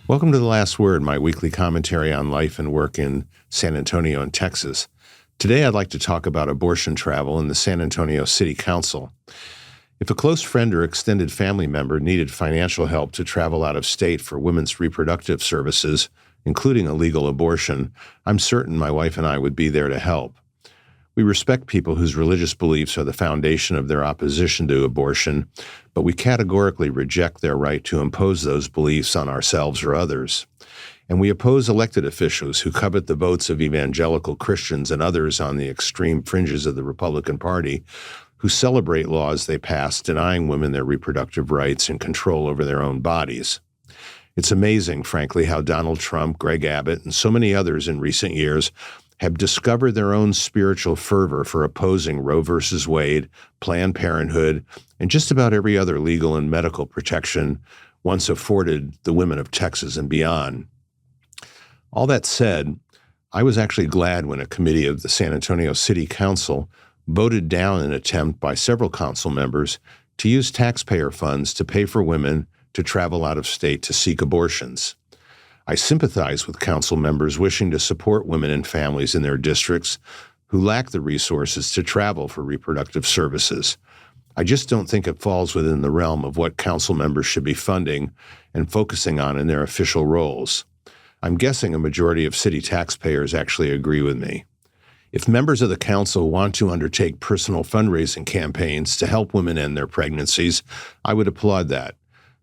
Welcome to The Last Word, my weekly commentary on life and work in San Antonio and Texas. Today I'd like to talk about abortion travel in the San Antonio City Council. If a close friend or extended family member needed financial help to travel out of state for women's reproductive services, including a legal abortion, I'm certain my wife and I would be there to help. We respect people whose religious beliefs are the foundation of their opposition to abortion, but we categorically reject their right to impose those beliefs on ourselves or others. And we oppose elected officials who covet the votes of evangelical Christians and others on the extreme fringes of the Republican Party who celebrate laws they pass denying women their reproductive rights and control over their own bodies. It's amazing, frankly, how Donald Trump, Greg Abbott, and so many others in recent years have discovered their own spiritual fervor for opposing Roe v. Wade, Planned Parenthood, and just about every other legal and medical protection once afforded the women of Texas and beyond. All that said, I was actually glad when a committee of the San Antonio City Council voted down an attempt by several council members to use taxpayer funds to pay for women to travel out of state to seek abortions. I sympathize with council members wishing to support women and families in their districts who lack the resources to travel for reproductive services. I just don't think it falls within the realm of what council members should be funding and focusing on in their official roles. I'm guessing a majority of city taxpayers actually agree with me. If members of the council want to undertake personal fundraising campaigns to help women end their pregnancies, I would applaud that.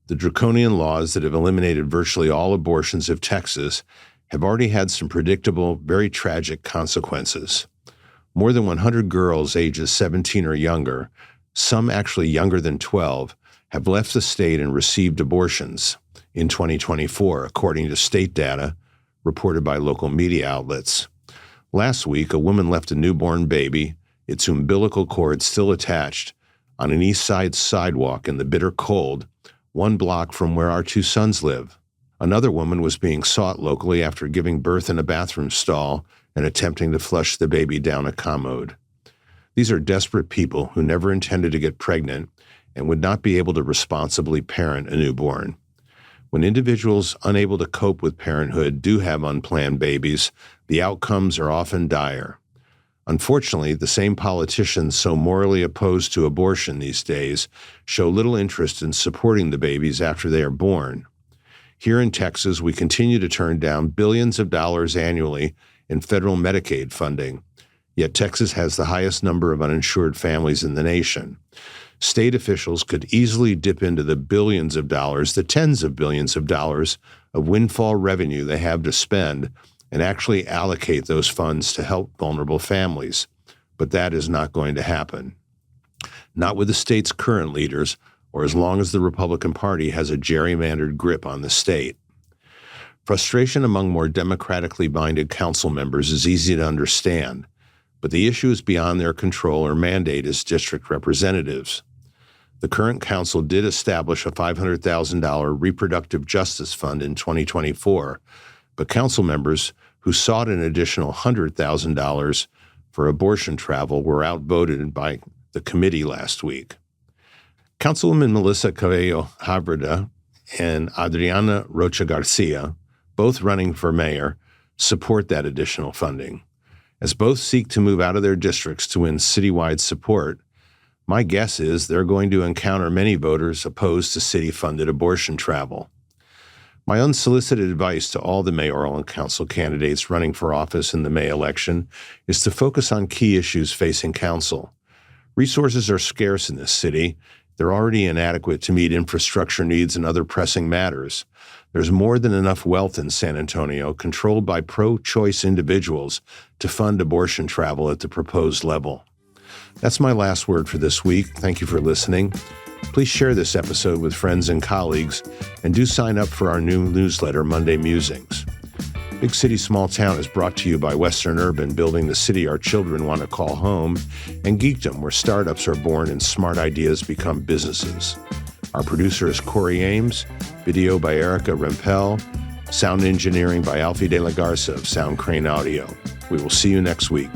The draconian laws that have eliminated virtually all abortions of Texas have already had some predictable, very tragic consequences. More than 100 girls ages 17 or younger, some actually younger than 12, have left the state and received abortions in 2024, according to state data reported by local media outlets. Last week, a woman left a newborn baby, its umbilical cord still attached, on an east side sidewalk in the bitter cold, 1 block from where our 2 sons live. Another woman was being sought locally after giving birth in a bathroom stall and attempting to flush the baby down a commode. These are desperate people who never intended to get pregnant and would not be able to responsibly parent a newborn. When individuals unable to cope with parenthood do have unplanned babies, the outcomes are often dire. Unfortunately, the same politicians so morally opposed to abortion these days show little interest in supporting the babies after they are born. Here in Texas, we continue to turn down billions of dollars annually in federal Medicaid funding, yet Texas has the highest number of uninsured families in the nation. State officials could easily dip into the billions of dollars, the tens of billions of dollars of windfall revenue they have to spend and actually allocate those funds to help vulnerable families. But that is not going to happen. Not with the state's current leaders, or as long as the Republican Party has a gerrymandered grip on the state. Frustration among more democratically minded council members is easy to understand, but the issue is beyond their control or mandate as district representatives. The current council did establish a $500,000 reproductive justice fund in 2024, but council members who sought an additional $100,000 for abortion travel were outvoted by the committee last week. Councilwoman Melissa Cabello Havrda and Adriana Rocha Garcia, both running for mayor, support that additional funding. As both seek to move out of their districts to win citywide support, my guess is they're going to encounter many voters opposed to city-funded abortion travel. My unsolicited advice to all the mayoral and council candidates running for office in the May election is to focus on key issues facing council. Resources are scarce in this city. They're already inadequate to meet infrastructure needs and other pressing matters. There's more than enough wealth in San Antonio, controlled by pro-choice individuals, to fund abortion travel at the proposed level. That's my last word for this week. Thank you for listening. Please share this episode with friends and colleagues, and do sign up for our new newsletter, Monday Musings. Big City, Small Town is brought to you by Western Urban, building the city our children want to call home, and Geekdom, where startups are born and smart ideas become businesses. Our producer is Corey Ames, video by Erica Rempel, sound engineering by Alfie De La Garza of Sound Crane Audio. We will see you next week.